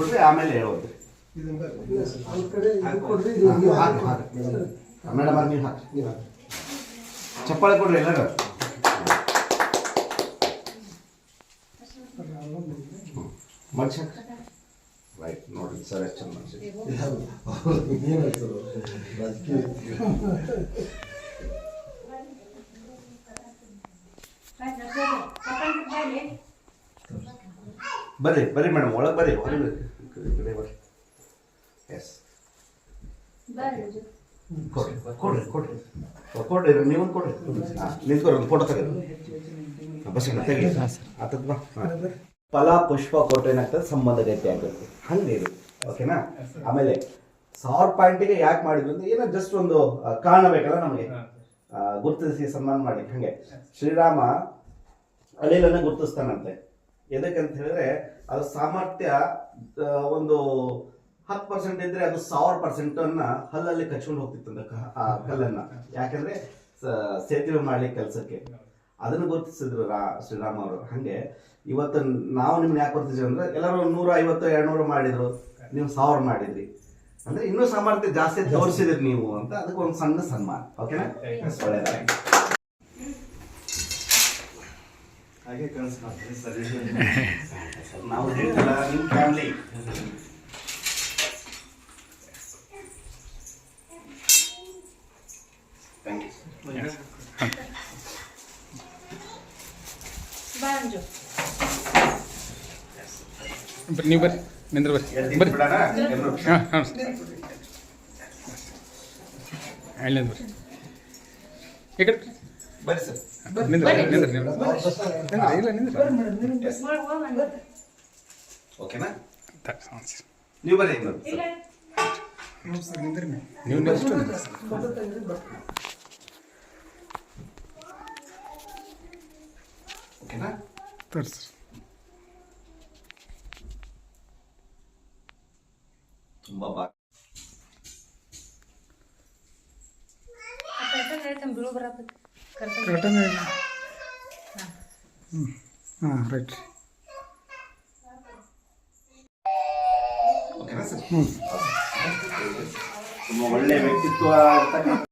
ತೋರಿಸ್ಬಿಟ್ರೆ ಆಮೇಲೆ ಹೇಳೋದು. ಮೇಡಮ್ ಅದು ನೀವು ಹಾಕಿ, ಚಪ್ಪಾಳೆ ಕೊಡ್ರಿ ಎಲ್ಲರೂ. ಮನುಷ್ಯ ರೈಟ್ ನೋಡ್ರಿ ಸರ್, ಎಷ್ಟು ಚಂದ ಮನುಷ್ಯ. ಬರ್ರಿ ಬರ್ರಿ ಮೇಡಮ್, ಒಳಗೆ ಬರ್ರಿ, ಹೊರಗೆ ಬರ್ರಿ. ಎಸ್ ಕೊಡ್ರಿ ಕೊಡ್ರಿ ಕೊಡ್ರಿ ಕೊಡ್ರಿ, ನೀವು ಕೊಡ್ರಿ. ನಿಂತ್ಕೊರಿ, ಒಂದು ಫೋಟೋ ತೆಗೆದು ಬಸ್ ತೆಗಿ ಆತದ್ ಬಾ. ಫಲ ಪುಷ್ಪ ಕೊಟ್ಟರೆ ಏನಾಗ್ತದೆ, ಸಂಬಂಧ ಗಟ್ಟಿ ಆಗ್ಬೇಕು, ಹಂಗೆ ಇದು ಓಕೆನಾ. ಆಮೇಲೆ 1000 ಪಾಯಿಂಟಿಗೆ ಯಾಕೆ ಮಾಡಿದ್ರು ಅಂದ್ರೆ ಏನೋ ಜಸ್ಟ್ ಒಂದು ಕಾರಣ ಬೇಕಲ್ಲ ನಮಗೆ, ಗುರುತಿಸಿ ಸನ್ಮಾನ ಮಾಡಿ. ಹಂಗೆ ಶ್ರೀರಾಮ ಅಳಿಲನ್ನ ಗುರುತಿಸ್ತಾನಂತೆ. ಎದಕ್ಕಂತ ಹೇಳಿದ್ರೆ ಅದು ಸಾಮರ್ಥ್ಯ ಒಂದು 10% ಇದ್ರೆ ಅದು 1000% ಹಲ್ಲಲ್ಲಿ ಕಚ್ಕೊಂಡು ಹೋಗ್ತಿತ್ತಂತ ಆ ಕಲ್ಲನ್ನ. ಯಾಕಂದ್ರೆ ಸೇತುವೆ ಮಾಡ್ಲಿಕ್ಕೆ ಕೆಲಸಕ್ಕೆ ಅದನ್ನು ಗುರುತಿಸಿದ್ರು ಶ್ರೀರಾಮ ಅವರು. ಹಂಗೆ ಇವತ್ತು ನಾವು ನಿಮ್ನ ಯಾಕೆ ಗುರುತಿಸಿದ್ವಿ ಅಂದ್ರೆ ಎಲ್ಲರೂ 150 200 ಮಾಡಿದ್ರು, ನೀವು 1000 ಮಾಡಿದ್ರಿ ಅಂದ್ರೆ ಇನ್ನೂ ಸಾಮರ್ಥ್ಯ ಜಾಸ್ತಿ ತೋರಿಸಿದ್ರಿ ನೀವು ಅಂತ. ಅದಕ್ಕೆ ಒಂದು ಸಣ್ಣ ಸನ್ಮಾನ, ಓಕೆನಾ. ಒಳ್ಳೆಯದಾಗಿ ಹಾಗೆ ಕಳಿಸ್ಕೊಡ್ತೀವಿ ಸರಿ. ನಾವು ಹೇಳ್ತಲ್ಲ ನಿಮ್ಮ ಫ್ಯಾಮಿಲಿ. Thank you. ನೀವು ಬರ್ರಿ, ನಿಂದ್ರ ಬರ್ರಿ ಬರ್ರಿ. ಹಾಂ ಹಾಂ ಅಲ್ಲಿ ಬರ್ರಿ, ಈ ಕಡೆ ಬರ್ರಿ ಸರ್. ನಿಂದ್ರ ನಿಂದ್ರ ನಿಂದ್ರ ಇಲ್ಲ ನಿಂದ್ರ. ಓಕೆನಾ, ನೀವು ಬರ್ರಿ. ನೀವು ನೆಕ್ಸ್ಟ್ ಓಕೆನಾ ತೋರಿಸಿ. ತುಂಬಾ ಬಾ ಹಾಂ ರೈಟ್. ಓಕೆನಾ ಸರ್. ತುಂಬ ಒಳ್ಳೆ ವ್ಯಕ್ತಿತ್ವ ಇರ್ತಕ್ಕಂಥ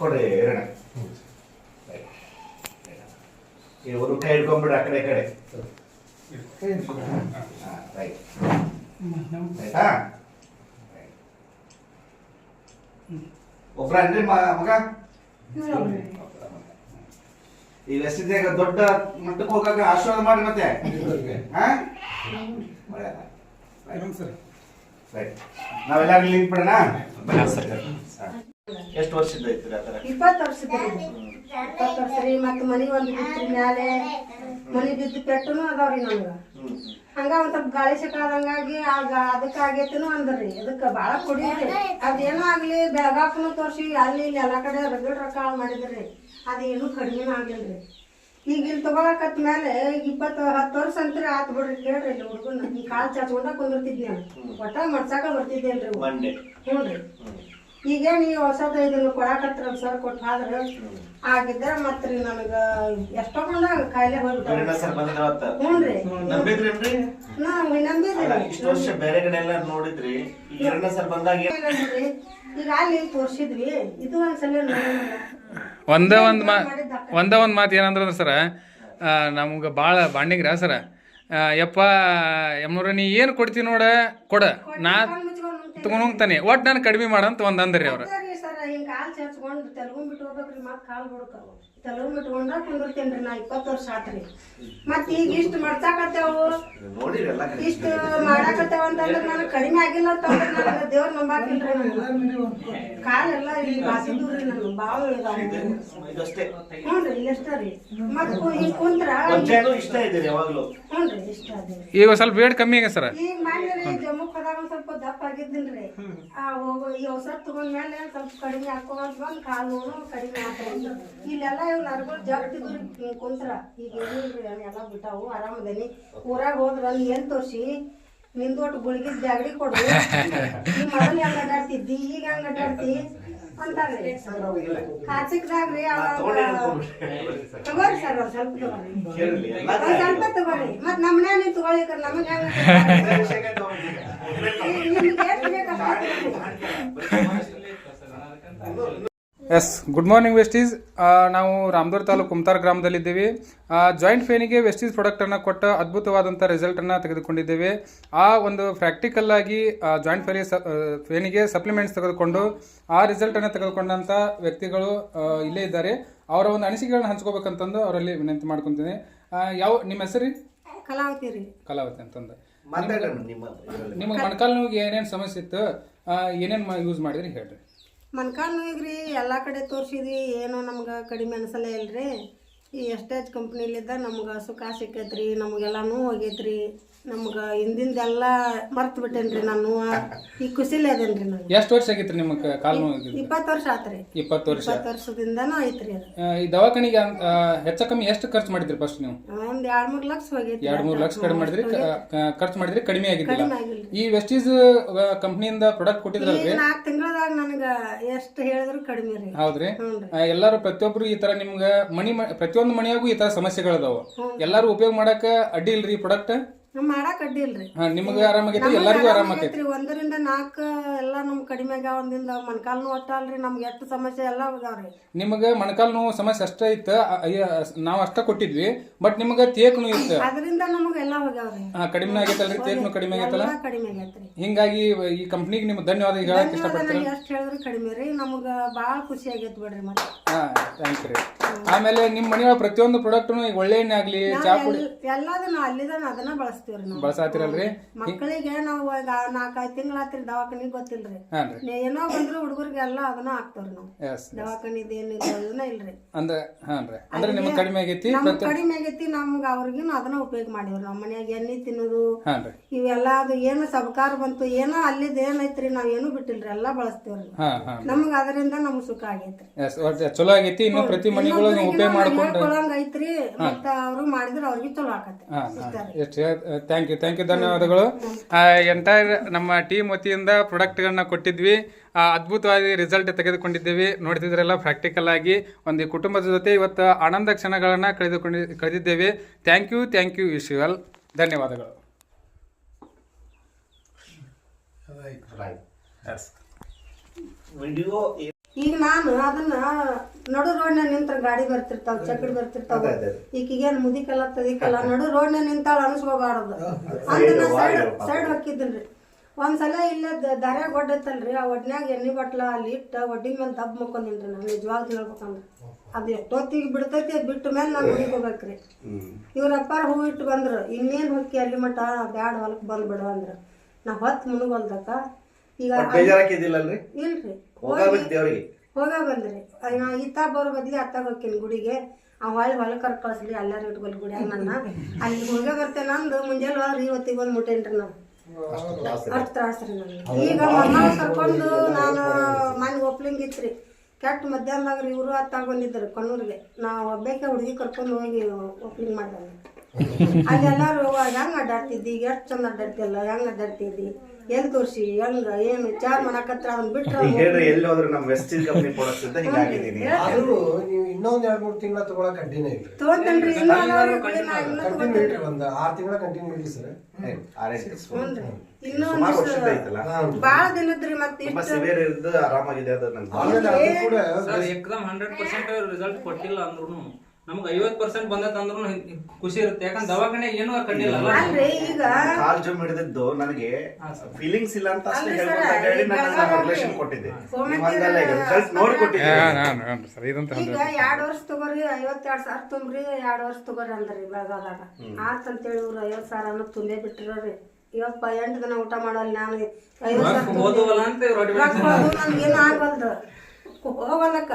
ಕೊಡಿ ಎರಡ. ಒಂದು ಕೈ ಹಿಡ್ಕೊಂಡ್ಬಿಡ್ರಿ ಆ ಕಡೆ ಈ ಕಡೆ. ರೈಟ್ ಆಯ್ತಾ. ಒಬ್ರ ಅನ್ರಿ ಮಗ. ಈಗ ಎಷ್ಟಿದ್ದಾಗ ದೊಡ್ಡ ಮಟ್ಟಕ್ಕೆ ಹೋಗಾಕ ಆಶೀರ್ವಾದ ಮಾಡಿ ಮತ್ತೆ. ನಾವೆಲ್ಲರೂ ಲಿಂಕ್ ಬಿಡೋಣ. ಎಷ್ಟು ವರ್ಷದ ಐತ್ರಿ ಆ ತರ? 20 ವರ್ಷ ರೀ. ಮತ್ತ ಮನಿ ಒಂದು ಬಿತ್ರಿ ಮ್ಯಾಲೆ ಮನಿ ಬಿದ್ದು ಪೆಟ್ಟನು ಅದಾವ್ರಿ ನಮ್ಗ. ಹಂಗ ಒಂದ್ ಸ್ವಲ್ಪ ಗಾಳಿ ಸೆಕಾದಂಗಾಗಿ ಆಗ ಅದಕ್ಕೆ ಆಗೇತನು ಅಂದ್ರಿ. ಅದಕ್ಕೆ ಭಾಳ ಕುಡಿದ್ರಿ. ಅದೇನೋ ಆಗ್ಲಿ ಬೆಳಗಾಕನು ತೋರ್ಸಿ ಅಲ್ಲಿ ಇಲ್ಲಿ ಎಲ್ಲಾ ಕಡೆ ರಗಡ್ ರಕಾಳ ಮಾಡಿದ್ರಿ. ಅದೇನು ಕಡಿಮೆನೂ ಆಗಿಲ್ರಿ. ಈಗ ಇಲ್ಲಿ ತಗೊಳಕತ್ ಮೇಲೆ 10 ವರ್ಷ ಅಂತ್ರಿ ಆತ್ ಬಿಡ್ರಿ. ಕೇಳ್ರಿ ಇಲ್ಲಿ ಹುಡುಗನ ಈ ಕಾಲ್ ಚಾಚ್ಕೊಂಡ ಕುಂದಿರ್ತಿದ್ನಿ ನಾನು. ಒಟ್ಟ ಮಡ್ಸಾಕ ಬರ್ತಿದ್ದೇನ್ರಿ. ಹ್ಞೂ ರೀ. ಈಗ ನೀವು ಹೊಸದ ಇದನ್ನು ಕೊಡಾಕತ್ರ ಸರ್ ಕೊಟ್ಟು ಆದ್ರೆ ಆಗಿದ್ರೆ ಮತ್ರಿ ನನಗ ಎಷ್ಟೋ ಕೊಂಡ ಕಾಯಿಲೆ ಹೋಗ್ಬಿಟ್ಟು. ಹ್ಞೂ ರೀ, ನಂಬಿದ್ರಿ. ಈಗ ಅಲ್ಲಿ ತೋರ್ಸಿದ್ವಿ. ಇದು ಒಂದ್ಸಲ ಒಂದೇ ಒಂದು ಮಾತು ಏನಂದ್ರೆ ಸರ, ನಮ್ಗೆ ಭಾಳ ಬಾಂಡಿಂಗ್ರ ಸರ. ಯಪ್ಪ ಎಮ್ನೂರ ನೀ ಏನು ಕೊಡ್ತೀವಿ ನೋಡ ಕೊಡ, ನಾ ತಗೊಂಡ್ ಹೋಗ್ತಾನೆ, ಒಟ್ಟು ನಾನು ಕಡಿಮೆ ಮಾಡಂತ ಒಂದು ಅಂದ್ರಿ ಅವ್ರು. ಸರ್ ಹಿಂಗೆ ಕಾಲು ಚಚ್ಕೊಂಡು ತೆಲುಗುಂಬಿಟ್ಟು ಹೋಗ್ಬೇಕ್ರಿ. ಮತ್ತೆ ಕಾಲು ಬಿಡ್ತಾವ ತೆಲುಗುಂಬಿಟ್ಕೊಂಡ್ರ ಕುಂದಿರ್ತೇನ್ರಿ ನಾ. 20 ವರ್ಷ ಆತ್ರಿ. ಮತ್ತೆ ಈಗ ಇಷ್ಟು ಮಾಡ್ಸಾಕತ್ತೇವು, ಇಷ್ಟು ಮಾಡಾಕತ್ತೇವ ಅಂತಂದ್ರೆ ನನಗೆ ಕಡಿಮೆ ಆಗಿಲ್ಲ ಅಂತಂದ್ರೆ ನನಗೆ ದೇವ್ರ ನಂಬಾಕಿಲ್ರಿ. ನನಗೆ ಕಾಲೆಲ್ಲ ಇಲ್ಲಿ ಬಾಸಿದ್ರಿ. ನನಗೆ ಭಾಳ ಹ್ಞೂ ರೀ, ಇಷ್ಟ ರೀ. ಮತ್ತೆ ಈಗ ಕುಂತ್ರ ಹ್ಞೂ ರೀ, ಇಷ್ಟ ಅದೇ. ಈಗ ಸ್ವಲ್ಪ ವೇಟ್ ಕಮ್ಮಿ ಆಗ ಸರ. ಈಗ ಮಾಡಿ ಜಮ್ಮುಕ್ ಹೋದಾಗ ಒಂದ್ ಸ್ವಲ್ಪ ದಪ್ಪ ಆಗಿದ್ದೀನ್ರಿ. ಈ ಔಷಧ ತಗೊಂಡ್ಮೇಲೆ ಸ್ವಲ್ಪ ಕಡಿಮೆ ಹಾಕೋದ್ ಬಂದು ಕಾಲು ನೋವು ಕಡಿಮೆ ಆಗ್ತದೆ. ಇಲ್ಲೆಲ್ಲ ಇವ್ ನರ್ಗಳು ಜಗ್ತಿದ್ರು ಕುಂತ್ರ. ಈಗ ಏನಿಲ್ರಿ, ಎಲ್ಲ ಬಿಟ್ಟಾವು, ಆರಾಮದೇನಿ. ಊರಾಗ ಹೋದ್ರ ಏನ್ ತೋರ್ಸಿ ನಿಂದೊಟ್ಟು ಗುಳಿಗಿದ್ ಜಾಗಡಿ ಕೊಡು. ಈ ಮೊದಲು ಹೆಂಗ್ ಅಡ್ಡಾಡ್ತಿದ್ದಿ, ಈಗ ಹೆಂಗ್ ಅಡ್ಡಾಡ್ತಿ ಅಂತಾರ್ರಿ ಕಾರ್ತಿಕ್ದಾಗ್ರಿ ತಗೋರಿ ಸರ್ ಒಂದ್ ಸ್ವಲ್ಪ ತಗೋರಿ ಒಂದ್ ಸ್ವಲ್ಪ ತಗೋರಿ ಮತ್ ನಮ್ಮ ಮನ್ಯಾಗ ತಗೊಳ್ಳಿಕ್ರ ನಮಗ್ ನಿಮ್ಗೆ ಎಷ್ಟು ಬೇಕಪ್ಪ ಎಸ್ ಗುಡ್ ಮಾರ್ನಿಂಗ್ ವೆಸ್ಟೀಸ್. ನಾವು ರಾಮದುರ್ಗ ತಾಲೂಕು ಕುಮ್ತಾರ್ ಗ್ರಾಮದಲ್ಲಿದ್ದೀವಿ. ಜಾಯಿಂಟ್ ಫೇನಿಗೆ ವೆಸ್ಟೀಸ್ ಪ್ರಾಡಕ್ಟನ್ನು ಕೊಟ್ಟ ಅದ್ಭುತವಾದಂಥ ರಿಸಲ್ಟನ್ನು ತೆಗೆದುಕೊಂಡಿದ್ದೇವೆ. ಆ ಒಂದು ಪ್ರಾಕ್ಟಿಕಲ್ ಆಗಿ ಜಾಯಿಂಟ್ ಫೇನಿಗೆ ಸಪ್ಲಿಮೆಂಟ್ಸ್ ತೆಗೆದುಕೊಂಡು ಆ ರಿಸಲ್ಟನ್ನು ತೆಗೆದುಕೊಂಡಂಥ ವ್ಯಕ್ತಿಗಳು ಇಲ್ಲೇ ಇದ್ದಾರೆ. ಅವರ ಒಂದು ಅನಿಸಿಕೆಗಳನ್ನ ಹಂಚ್ಕೋಬೇಕಂತಂದು ಅವರಲ್ಲಿ ವಿನಂತಿ ಮಾಡ್ಕೊತೀನಿ. ಯಾವ ನಿಮ್ಮ ಹೆಸರು? ಕಲಾವತಿ ಅಂತಂದು. ನಿಮಗೆ ಮೊಣಕಾಲು ನೋವಿಗೆ ಏನೇನು ಸಮಸ್ಯೆ ಇತ್ತು, ಏನೇನು ಯೂಸ್ ಮಾಡಿದ್ರಿ ಹೇಳ್ರಿ. ಮೊಣಕಾಲು ನೋವಿಗ್ರಿ ಎಲ್ಲ ಕಡೆ ತೋರಿಸಿದ್ವಿ, ಏನೋ ನಮ್ಗೆ ಕಡಿಮೆ ಅನ್ಸಲೇ ಇಲ್ರಿ. ಈ ಎಸ್ಟೇಜ್ ಕಂಪ್ನಿಲಿದ್ದ ನಮ್ಗೆ ಸುಖ ಸಿಕ್ಕೈತ್ರಿ, ನಮಗೆಲ್ಲನೂ ಹೋಗೈತ್ರಿ. ನಮ್ಗೆ ಹಿಂದಿಂದೆಲ್ಲ ಮರ್ತು ಬಿಟ್ಟೇನ್ರಿ ನಾನು. ಈ ಖುಷಿಲೇ ಅದೇನ್ರಿ ನಾನು. ಎಷ್ಟು ವರ್ಷ ಆಗಿತ್ರಿ ನಿಮಗೆ ಕಾಲು ನೋವು? 20 ವರ್ಷ ಆತ್ರಿ. 20 ವರ್ಷ. 20 ವರ್ಷದಿಂದನೂ ಐತ್ರಿ ಅದು. ಈ ದವಾಖಾನಿಗೆ ಹೆಚ್ಚ ಕಮ್ಮಿ ಎಷ್ಟು ಖರ್ಚು ಮಾಡಿದ್ರಿ ಫಸ್ಟ್ ನೀವು? ಒಂದ್ 2-3 ಲಕ್ಷ ಹೋಗೈತಿ. 2-3 ಲಕ್ಷ ಕಡಿಮೆ ಮಾಡಿದ್ರಿ, ಖರ್ಚು ಮಾಡಿದ್ರಿ, ಕಡಿಮೆ ಆಗಿದ್ದಿಲ್ಲ. ಈ ವೆಸ್ಟೀಸ್ ಕಂಪ್ನಿಯಿಂದ ಪ್ರಾಡಕ್ಟ್ ಕೊಟ್ಟಿದ್ರಲ್ರಿ, 4 ತಿಂಗಳದಾಗ ನನಗ ಎಷ್ಟು ಹೇಳಿದ್ರು ಕಡಿಮೆ ರೀ. ಹೌದ್ರಿ. ಎಲ್ಲಾರು ಪ್ರತಿಯೊಬ್ರು ಈ ತರ ನಿಮ್ಗ ಪ್ರತಿಯೊಂದು ಮನೆಯಾಗೂ ಈ ತರ ಸಮಸ್ಯೆಗಳದಾವ. ಎಲ್ಲಾರು ಉಪಯೋಗ ಮಾಡಕ ಅಡ್ಡಿ ಇಲ್ರಿ ಈ ಪ್ರಾಡಕ್ಟ್? ಮಾಡಕ್ ಅಡ್ಡಿ ಇಲ್ರಿ. ನಿಮ್ಗೆ ಆರಾಮಾಗೈತಿ, ಎಲ್ಲರಿಗೂ ಆರಾಮಾಗೈತಿ. 1ರಿಂದ 4 ಎಲ್ಲ ನಮ್ ಕಡಿಮೆ ಆಗ್ಯಾವ. ಒಂದಿಂದ ಮೊಣಕಾಲ್ ನೋವು ಅಷ್ಟ ಅಲ್ರಿ, ನಮ್ಗೆ ಎಷ್ಟು ಸಮಸ್ಯೆ ಎಲ್ಲ ಹೋಗ್ಯಾವ್ರಿ. ನಿಮ್ಗೆ ಮೊಣಕಾಲ್ ನೋವು ಸಮಸ್ಯೆ ಅಷ್ಟ ಇತ್ತ, ನಾವ್ ಅಷ್ಟ ಕೊಟ್ಟಿದ್ವಿ. ಬಟ್ ನಿಮ್ಗ ತೇಕ್ನು ಇತ್ತು, ಅದರಿಂದ ನಮ್ಗೆ ಎಲ್ಲ ಹೋಗ್ಯಾವ್ರಿ. ಕಡಿಮೆ ಆಗೈತಲ್ರಿ? ತೇಕ್ನು ಕಡಿಮೆ ಆಗೈತಲ್ಲ? ಕಡಿಮೆ ಆಗೈತ್ರಿ. ಹಿಂಗಾಗಿ ಈ ಕಂಪ್ನಿಗೆ ನಿಮ್ಗೆ ಧನ್ಯವಾದ ಹೇಳಕ್ ಇಷ್ಟಪಡ್ತೀನಿ. ಎಷ್ಟು ಹೇಳಿದ್ರು ಕಡಿಮೆ ರೀ, ನಮ್ಗ ಬಾಳ ಖುಷಿ ಆಗೈತಿ ಬಿಡ್ರಿ. ಮತ್ತೆ ಥ್ಯಾಂಕ್ ಯು ರೀ. ಆಮೇಲೆ ನಿಮ್ ಮನೆಯೊಳಗ ಪ್ರತಿಯೊಂದು ಪ್ರಾಡಕ್ಟ್ ಈಗ ಒಳ್ಳೆ ಎಣ್ಣೆ ಆಗ್ಲಿ, ಚಾ ಪುಡಿ ಎಲ್ಲದನ್ನ ಅಲ್ಲಿದಾನ ಅದನ್ನ ಬಳಸ್ತೀವ್ರಿ ನಾವು. ಬಳಸಾತಿರಲ್ರಿ? ಮಕ್ಕಳಿಗೆ ನಾವು 4-5 ತಿಂಗಳಾತ್ರಿ ದವಾಖಾನಿಗೆ ಗೊತ್ತಿಲ್ರಿ. ಏನೋ ಬಂದ್ರು ಹುಡುಗರಿಗೆಲ್ಲ ಅದನ್ನ ಹಾಕ್ತವ್ರಿ ನಾವು. ದವಾಖಾನಿದ ಏನಿಲ್ಲ ಅದನ್ನ ಇಲ್ರಿ. ಅಂದ್ರೆ ನಿಮ್ಗೆ ಕಡಿಮೆ ಆಗೈತಿ? ಕಡಿಮೆ ಆಗೈತಿ ನಮ್ಗ. ಅವ್ರಿಗಿನ ಅದನ್ನ ಉಪಯೋಗ ಮಾಡಿವ್ರಿ. ನಮ್ಮ ಮನ್ಯಾಗ ಎಣ್ಣೆ ತಿನ್ನೋದು ಇವೆಲ್ಲ ಅದು ಏನು ಸಬಕಾರ ಬಂತು ಏನೋ ಅಲ್ಲಿದ್ ಏನೈತ್ರಿ, ನಾವ್ ಏನು ಬಿಟ್ಟಿಲ್ರಿ, ಎಲ್ಲಾ ಬಳಸ್ತೇವ್ರಿ. ನಮ್ಗ ಅದರಿಂದ ನಮ್ಗ್ ಸುಖ ಆಗೈತ್ರಿ. ಚಲೋ ಆಗೈತಿ. ಇನ್ನು ಪ್ರತಿ ಮನೆಗಳು ಉಪಯೋಗ ಮಾಡ್ಕೊಂಡು ಐತ್ರಿ. ಮತ್ತ ಅವ್ರು ಮಾಡಿದ್ರ ಅವ್ರಿಗೆ ಚಲೋ ಆಕತಿ. ಥ್ಯಾಂಕ್ ಯು, ಧನ್ಯವಾದಗಳು. ಎಂಟೈರ್ ನಮ್ಮ ಟೀಮ್ ವತಿಯಿಂದ ಪ್ರಾಡಕ್ಟ್ಗಳನ್ನ ಕೊಟ್ಟಿದ್ವಿ. ಅದ್ಭುತವಾಗಿ ರಿಸಲ್ಟ್ ತೆಗೆದುಕೊಂಡಿದ್ದೀವಿ. ನೋಡ್ತಿದ್ರೆಲ್ಲ ಪ್ರಾಕ್ಟಿಕಲ್ ಆಗಿ ಒಂದು ಕುಟುಂಬದ ಜೊತೆ ಇವತ್ತು ಆನಂದ ಕ್ಷಣಗಳನ್ನು ಕಳೆದಿದ್ದೇವೆ. Thank you ವಿಶ್ವಲ್. ಧನ್ಯವಾದಗಳು. ಈಗ ನಾನು ಅದನ್ನ ನಡು ರೋಡ್ನ ನಿಂತ್ರ ಗಾಡಿ ಬರ್ತಿರ್ತಾವ, ಚಕ್ಡಿ ಬರ್ತಿರ್ತಾವ. ಈಗೇನ್ ಮುದಿಕಲ್ಲ ತದಿಕಲ್ಲ ನಡು ರೋಡ್ನ ನಿಂತಾಳ ಅನ್ಸ್ಕೋಬಾರದು ಅಂತ ಸೈಡ್ ಹಾಕಿದ್ರಿ. ಒಂದ್ಸಲ ಇಲ್ಲೇ ದಾರ್ಯಾಗ ಒಡ್ಡೈತಲ್ರಿ, ಆ ಒಡ್ನ್ಯಾಗ ಎಣ್ಣೆ ಬಟ್ಲ ಅಲ್ಲಿ ಇಟ್ಟ ಒಡ್ಡಿ ಮೇಲೆ ದಬ್ ಮುಕ್ಕೊಂಡಿನ್ರಿ. ನಾನು ನಿಜವಾಗ್ಲೂ ಹೇಳ್ಬೇಕಂದ್ರೆ ಅದು ಎಷ್ಟೊತ್ತಿಗೆ ಬಿಡ್ತೈತಿ, ಬಿಟ್ಟ ಮೇಲೆ ನಾನು ಹುಡುಗಿ ಹೋಗ್ಬೇಕ್ರಿ. ಇವ್ರಪ್ಪಾರ ಹೂ ಇಟ್ಟು ಬಂದ್ರು, ಇನ್ನೇನ್ ಹೊಕ್ಕಿ ಅಲ್ಲಿ ಮಠ ಬ್ಯಾಡ ಹೊಲಕ್ ಬಂದ್ಬಿಡು ಅಂದ್ರ. ನಾ ಹೊತ್ತು ಮುನುಗಲ್ದಕ್ಕ ಈಗ ಇಲ್ರಿ ಹೋಗ ಬಂದ್ರಿ. ಈತ ಬರೋ ಬದ್ಲಿ ಅತ್ತಾಗ ಹೋಗ್ತೀನಿ ಗುಡಿಗೆ. ಹೊಲ ಕರ್ ಕಳ್ಸ್ಲಿ ಎಲ್ಲಾರು ಇಟ್ಕೊಲ್ ಗುಡಿಯಾಗ ನನ್ನ. ಅಲ್ಲಿ ಹೋಗೇ ಬರ್ತೇನೆ ಅಂದು ಮುಂಜಾನೆ ಹೋದ್ರಿ ಇವತ್ತಿಗೆ ಬಂದ್ ಮುಟ್ಟೇನ್ರಿ ನಾವು. ಅಷ್ಟು ತ್ರಾಸ್ರಿ ನನಗೆ. ಈಗ ಮಮ್ಮ ಕರ್ಕೊಂಡು ನಾನು ಮನೆ ಒಪ್ಲಿಂಗ್ ಇತ್ರಿ. ಕೆಟ್ಟ ಮಧ್ಯಾಹ್ನದಾಗ್ರಿ ಇವರು ಅತ್ತಾಗ ಬಂದಿದ್ರು ಕಣ್ಣೂರಿಗೆ. ನಾವು ಒಬ್ಬೇಕೆ ಹುಡುಗಿ ಕರ್ಕೊಂಡು ಹೋಗಿ ಒಪ್ಲಿಂಗ್ ಮಾಡಿದ. ಅಲ್ಲಿ ಎಲ್ಲಾರು ಹೆಂಗ್ ಅಡ್ಡಾಡ್ತಿದ್ದಿ, ಈಗ ಎಷ್ಟು ಚಂದ ಅಡ್ಡಾಡ್ತಿಲ್ಲ, ಹೆಂಗ್ ಅಡ್ಡಾಡ್ತಿದ್ದಿ, ಎಲ್ಲಿ ತೋರ್ಸಿ ಹೆಂಗ ಏನು ವಿಚಾರ ಮಾಡಕತ್ರ ಅದನ್ನ ಬಿಟ್ರೆ ಇನ್ನೊಂದ್ 2-3 ತಿಂಗಳ ತಗೊಳಕ್ ಕಂಟಿನ್ಯೂ ಇಲ್ಲ. ತಗೊಂತೇನ್ರಿ. ಒಂದ್ 6 ತಿಂಗಳ ಕಂಟಿನ್ಯೂ ಇಲ್ಲ ಸರ್. ಇನ್ನೊಂದು ಬಾಳ ದಿನದ್ರಿ. ಮತ್ತೆ ಆರಾಮಾಗಿದೆ. ಏಕದಮ್ 100% ರಿಸಲ್ಟ್ ಕೊಟ್ಟಿಲ್ಲ ಅಂದ್ರೂ ನಮ್ಗೆ 50% ಬಂದತ್ತಂದ್ರೂ ಖುಷಿ ಇರುತ್ತೆ. ಯಾಕಂದ್ರೆ ದವಾಖಾನೆ ಏನೂ ಕಂಡಿಲ್ಲ. ಈಗ ಕಾಲ್ ಜಮ್ ಹಿಡಿದಿದ್ದು ನನಗೆ ಫೀಲಿಂಗ್ಸ್ ಇಲ್ಲ ಅಂತ ಅಷ್ಟೇ ಹೇಳಿ ನಾನು ರಿಲೇಷನ್ ಕೊಟ್ಟಿದ್ದೆ. ನೋಡಿ ಕೊಟ್ಟಿದ್ದೆ. ಈಗ 2 ವರ್ಷ ತಗೋರಿ 52,000 ತುಂಬ್ರಿ, 2 ವರ್ಷ ತಗೋರಿ ಅಂದ್ರಿ ಬೆಳಗಾದಾಗ. ಆತಂತೇಳಿ ಇವ್ರು 50,000 ಅನ್ನೋ ತುಂಬೇ ಬಿಟ್ಟಿರೋರಿ. ಇವಪ್ಪ 8 ದಿನ ಊಟ ಮಾಡೋಲ್ಲ ನಾನು. 50,000 ನನ್ಗೇನು ಆಗಲ್ದು ಹೋಗಲ್ಲಕ್ಕ.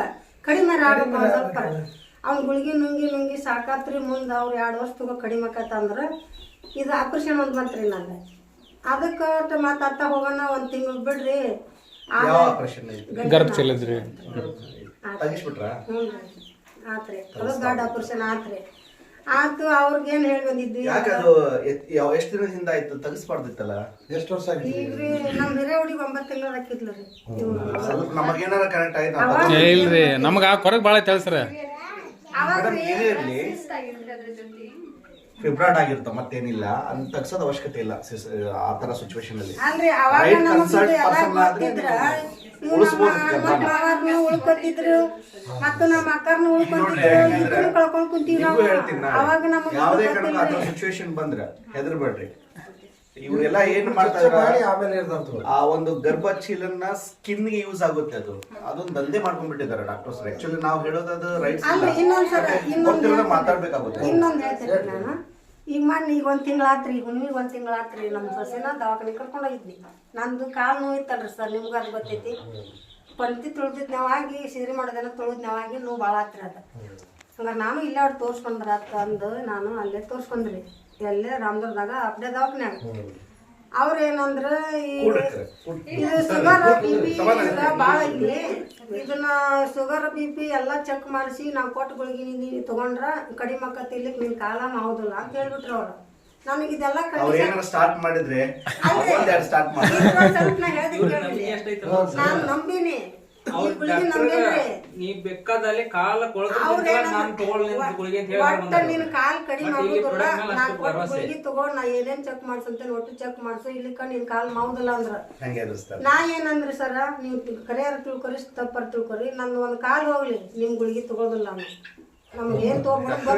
ಕಡಿಮೆ ಆಗ್ಬೇಕು ಸ್ವಲ್ಪ. ಅವ್ನ ಗುಳಿಗೆ ನುಂಗಿ ಸಾಕಾತ್ರಿ. ಮುಂದೆ ಅವ್ರು 2 ವರ್ಷ ತಗೋ ಕಡಿಮೆ ಆಕತ್ತಂದ್ರೆ ಇದು ಆಪರೇಷನ್ ಒಂದು ಬಂತ್ರಿ ನಂದು. ಅದಕ್ಕೆ ಮತ್ತೆ ಅತ್ತ ಹೋಗೋಣ 1 ತಿಂಗಳು ಬಿಡ್ರಿ. ಗರ್ಭಚಲದ್ರಿ ಹ್ಞೂ ಆತ್ರಿ. ಅದು ಗಾಡ್ ಆಪರೇಷನ್ ಆತ್ರಿ. ಆತು ಅವ್ರಿಗೇನ್ ಹೇಳಿ ಬಂದಿದ್ವಿ ಯಾಕೆ ಅದು ಎಷ್ಟು ದಿನದಿಂದ ಆಯ್ತು ತೆಗಿಸ್ಬಾರ್ದಿತ್ತಲ್ಲ? ಎಷ್ಟು ವರ್ಷ ಆಗಿದೆ? ಈಗ್ರಿ ನಮ್ ಹಿರೇವಡಿಗೆ 9 ತಿಂಗಳು ಹಾಕಿದ್ಲರಿ ಸ್ವಲ್ಪ ನಮಗೇನಾರ ಕರೆಕ್ಟ್ ಆಯ್ತು ಏ ಇಲ್ರಿ ನಮ್ಗೆ ಆ ಕೊರಗೆ ಭಾಳ ಐತೆ ಸರ್. ಮೇಡಮ್ ಏನೇ ಇರ್ಲಿ ಫಿಬ್ರಾಯ್ಡ್ ಆಗಿರ್ತ ಮತ್ತೇನಿಲ್ಲ ಅಂತ ತಗ್ಸೋದ್ ಅವಶ್ಯಕತೆ ಇಲ್ಲ ಆ ತರ ಸಿಚುವೇಶನ್ ಅಲ್ಲಿ. ಅಲ್ರಿ ಅವಾಗ ರೈಟ್ ನಮಗ್ ಕನ್ಸಲ್ಟ್ ಎಲ್ಲ ಪರ್ಸನ್ ಆದ್ರೆ ಗೊತ್ತಿದ್ರ ಉಳಿಸ್ಬೋದು ಮಾವಾರ್ನು ಉಳ್ಕೊತಿದ್ರು ಮತ್ತು ನಮ್ಮ ಅಕ್ಕರ್ನು ಉಳ್ಕೊತಿದ್ರು ಇಬ್ಬರು ಕಳ್ಕೊಂಡ್ ಕುಂತೀವಿ ನಾವು. ಹೇಳ್ತೀನಿ ಅವಾಗ ನಮಗ್ ಯಾವುದೇ ಕಾರಣಕ್ಕೂ ಆ ತರ ಸಿಚುವೇಶನ್ ಬಂದ್ರೆ ಹೆದರ್ಬೇಡ್ರಿ. ಇವರೆಲ್ಲ ಏನ್ ಮಾಡ್ತಾ ಮಾಡಿ ಇದಾರೆ, ಆಮೇಲೆ ಇರ್ತಾವ. ಆ ಒಂದು ಗರ್ಭಚೀಲನ್ನ ಸ್ಕಿನ್ ಗೆ ಯೂಸ್ ಆಗುತ್ತೆ, ಅದೊಂದು ದಂಧೆ ಮಾಡ್ಕೊಂಡ್ಬಿಟ್ಟಿದ್ದಾರೆ ಡಾಕ್ಟರ್ಸ್. ಆಕ್ಚುಲಿ ನಾವು ಹೇಳೋದು ರೈಟ್ಸ್ ಅಲ್ರಿ ಇನ್ನೊಂದ್ಸಲ ಮಾತಾಡ್ಬೇಕಾಗುತ್ತೆ. ಇನ್ನೊಂದ್ ಹೇಳ್ತೀನಿ ನಾನು. ಈಗ ಈಗ 1 ತಿಂಗಳಾತ್ರಿ, ಈಗ ಹುಣ್ಣಿಗೆ 1 ತಿಂಗಳಾತ್ರಿ ನಮ್ಮ ಸೊಸೆನ ದವಾಖಾನೆ ಕರ್ಕೊಂಡು ಹೋಗಿದ್ನಿ. ನಂದು ಕಾಲು ನೋವು ಇತ್ತಲ್ರಿ ಸರ್, ನಿಮ್ಗೆ ಅದು ಗೊತ್ತೈತಿ. ಪಂಕ್ತಿ ತುಳಿದಿದ್ ನಾವಾಗಿ ಸಿರಿ ಮಾಡೋದನ್ನ ತುಳಿದ್ ನಾವಾಗಿ ನೋವು ಭಾಳ ಆತ್ರಿ ಅದು. ಹಂಗಾರೆ ನಾನು ಇಲ್ಲೇ ಅವ್ರು ತೋರ್ಸ್ಕೊಂಡ್ರ ಅಂದು ನಾನು ಅಲ್ಲೇ ತೋರ್ಸ್ಕೊಂಡ್ರಿ, ಎಲ್ಲೇ ರಾಮದುರ್ಗದಾಗ ಅಪ್ಡೇ ದವಾಖಾನ್ಯಾಗ. ಅವ್ರ ಏನಂದ್ರ ಇದು ಶುಗರ್ BP ಭಾಳ ಐತಿ, ಇದನ್ನ ಶುಗರ್ BP ಎಲ್ಲ ಚೆಕ್ ಮಾಡಿಸಿ ನಾವು ಕೊಟ್ಟು ಗುಳಿಗೆ ನೀವು ತಗೊಂಡ್ರ ಕಡಿಮೆ ಆಕತಿ, ಇಲ್ಲಿಕ್ ನಿನ್ ಕಾಲ ಮಾಡೋದಿಲ್ಲ ಅಂತ ಹೇಳ್ಬಿಟ್ರು ಅವ್ರು. ನನಗೆ ಇದೆಲ್ಲ ಸ್ಟಾರ್ಟ್ ಮಾಡಿದ್ರೆ ನಾನು ನಂಬಿನಿ, ಈ ಗುಳಿಗೆ ನಂಬಿನ್ರಿ. ನೀ ಬೇಕಾದಲ್ಲಿ ಕಾಲ ನಾನು ಗುಳಿಗೆ ಅಂತ ಒಟ್ಟ ನಿನ್ ಕಾಲ್ ಕಡಿಮೆ ಆಗುದಿಲ್ಲ, ನಾನ್ ಕೊಟ್ಟು ಗುಳಿಗೆ ತಗೊಂಡ್ ನಾ ಏನೇನ್ ಚೆಕ್ ಮಾಡ್ಸಂತೇನೆ ಒಟ್ಟು ಚೆಕ್ ಮಾಡ್ಸು, ಇಲ್ಲಿಕ ನಿನ್ ಕಾಲ್ ಮಾವುದಿಲ್ಲ ಅಂದ್ರ ನಾ ಏನಂದ್ರಿ ಸರ, ನೀವು ಕರಿಯಾರ ತಿಳ್ಕೊರಿ ತಪ್ಪರ್ ತಿಳ್ಕೊರಿ, ನಂದು ಒಂದ್ ಕಾಲ್ ಹೋಗ್ಲಿ ನಿಮ್ ಗುಳಿಗೆ ತಗೋದಿಲ್ಲ ನಾನು. ನಮ್ಗೇನ್ ತಗೋಬೇಕು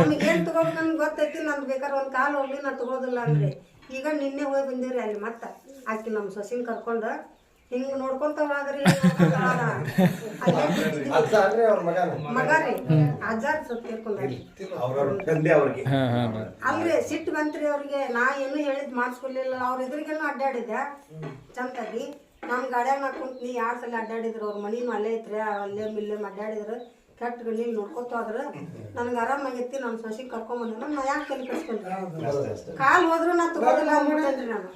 ನಮ್ಗೇನ್ ತಗೋಬೇಕು ನನ್ಗೆ ಗೊತ್ತೈತಿ, ನಂದು ಬೇಕಾದ್ರೆ ಒಂದ್ ಕಾಲ್ ಹೋಗ್ಲಿ ನಾ ತಗೋದಿಲ್ಲ ಅಂದ್ರಿ. ಈಗ ನಿನ್ನೆ ಹೋಗಿ ಬಂದಿವ್ರಿ ಅಲ್ಲಿ, ಮತ್ತ ಆಕಿ ನಮ್ ಸೊಸಿನ್ ಕರ್ಕೊಂಡ ಹಿಂಗ್ ನೋಡ್ಕೊಂತ ಹೋದ್ರಿ. ಮಗ ರೀ ಅಜ್ಜಾರ್ ಸ್ವಲ್ಪ ತೀರ್ಕೊಂಡ್ರಿ. ಅಲ್ರಿ ಸಿಟ್ಟು ಬಂತ್ರಿ ಅವ್ರಿಗೆ, ನಾ ಏನು ಹೇಳಿದ್ ಮಾಡ್ಸ್ಕೊಲಿಲ್ಲ. ಅವ್ರ ಎದುರಿಗೇನು ಅಡ್ಡಾಡಿದ್ದೆ ಚಂದಾಗಿ. ನಮ್ ಗಾಡ್ಯಾಗ ನಾ ಕುಂತ್ನಿ 2 ಸಲ ಅಡ್ಡಾಡಿದ್ರು. ಅವ್ರ ಮನಿನೂ ಅಲ್ಲೇ ಐತ್ರಿ, ಅಲ್ಲೇ ಇಲ್ಲೇ ಅಡ್ಡಾಡಿದ್ರು. ಕೆಟ್ಟ ಗಣ್ಣಿಗೆ ನೋಡ್ಕೊತ ಹೋದ್ರ ನನ್ಗೆ ಆರಾಮಾಗೈತಿ. ನಮ್ಮ ಸೊಸಿ ಕರ್ಕೊಂಬಂದ ನಾ ಯಾಕೆ ಕಲಿ ಕಳ್ಸ್ಕೊಂಡ್ರಿ, ಕಾಲ್ ಹೋದ್ರು ನಾ ತಗೋದಿಲ್ಲ ಅಂದ್ಬಿಟ್ಟೇನ್ರಿ ನಾನು.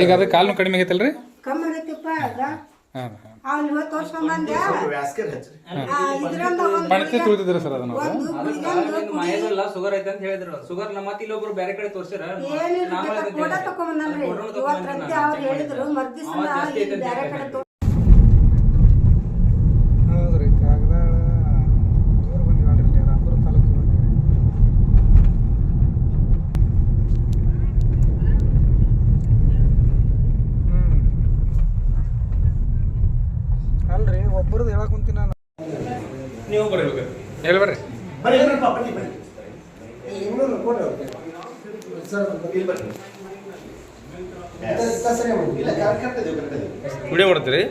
ಈಗ ಅದು ಕಾಲು ಕಡಿಮೆ ಆಗೈತಲ್ರಿ? ಕಮ್ಮಿ ಆಗೈತಿಪ್ಪ ಅದ. ಅವ್ನು ಹೋಗಿ ತೋರ್ಸ್ಕೊಂಡ್ ಬಂದೆ. ಇದ್ರಿಂದ ಪಣತಿ ತುಳಿದಿದ್ರು ಸರ್ ಅದನ್ನ. ಶುಗರ್ ಐತೆ ಅಂತ ಹೇಳಿದ್ರು. ಶುಗರ್ ನಮ್ಮ ಮತ್ತೆ ಇಲ್ಲೊಬ್ರು ಬೇರೆ ಕಡೆ ತೋರ್ಸಿರ ಏನಿಲ್ಲ ಫೋಟೋ ತಕೊಂಬಂದ್ರಿ. ಇವತ್ತಂತೆ ಅವ್ರು ಹೇಳಿದ್ರು ಮರ್ದಿಸನ ಬೇರೆ ಕಡೆ ಹೌದ್ರಿ. ಕಾಗದಾಳ ದೂರ ಬಂದಿವ್ರಿ, ರಾಮದುರ್ಗ ತಾಲೂಕು. ಅಲ್ರಿ ಒಬ್ಬರದ್ದು ಹೇಳಕ್ ಕುಂತೀನಿ ನಾನು. ನೀವು ಬರ್ಬೇಕು, ಎಲ್ಲಿ ಬರ್ರಿ ಇನ್ನೊಂದು ಕೊಡಿ ಅವ್ರಿಗೆ. ಸರ್ ಸರಿ ವಿಡಿಯೋ ಮಾಡ್ತೀರಿ?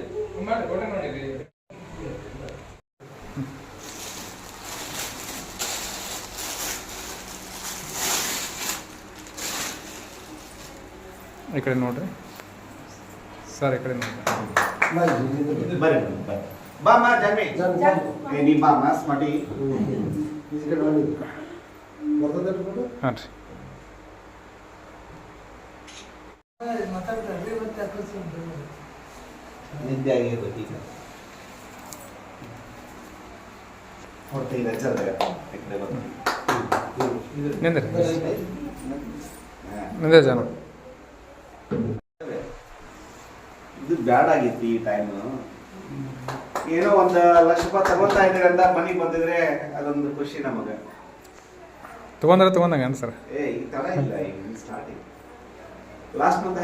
ಈ ಕಡೆ ನೋಡ್ರಿ ಸರ್, ಈ ಕಡೆ ನೋಡ್ರಿ. ಬಾಮಾ ಜನ್ಮಿ ನೀ ಬಾಮಾ ಸ್ಮಟಿ ಹಾಂ ರೀ. ನಿದ್ದೆ ಆಗಿರ್ಬೇಕು ಈಗ. ಹೊಟ್ಟೆಗೆ ರಜದ ನಿಂದ್ರಿ ನಿಂದ್ರೆ ಜನ ಇದು ಬ್ಯಾಡ್ ಆಗಿತ್ತು ಈ ಟೈಮ್. ಏನೋ 1 ಲಕ್ಷ ರೂಪಾಯಿ ತಗೋತಾ ಇದ್ರೆ ಅಂತ ಮನೆಗೆ ಬಂದಿದ್ರೆ ಅದೊಂದು ಖುಷಿ ನಮಗ. ತಗೊಂಡ್ರೆ ತಗೊಂಡಂಗ ಸರ್. ಈ ತರ ಇಲ್ಲ ಈಗ ಸ್ಟಾರ್ಟಿಂಗ್ ಲಾಸ್ಟ್ ಮಂತ್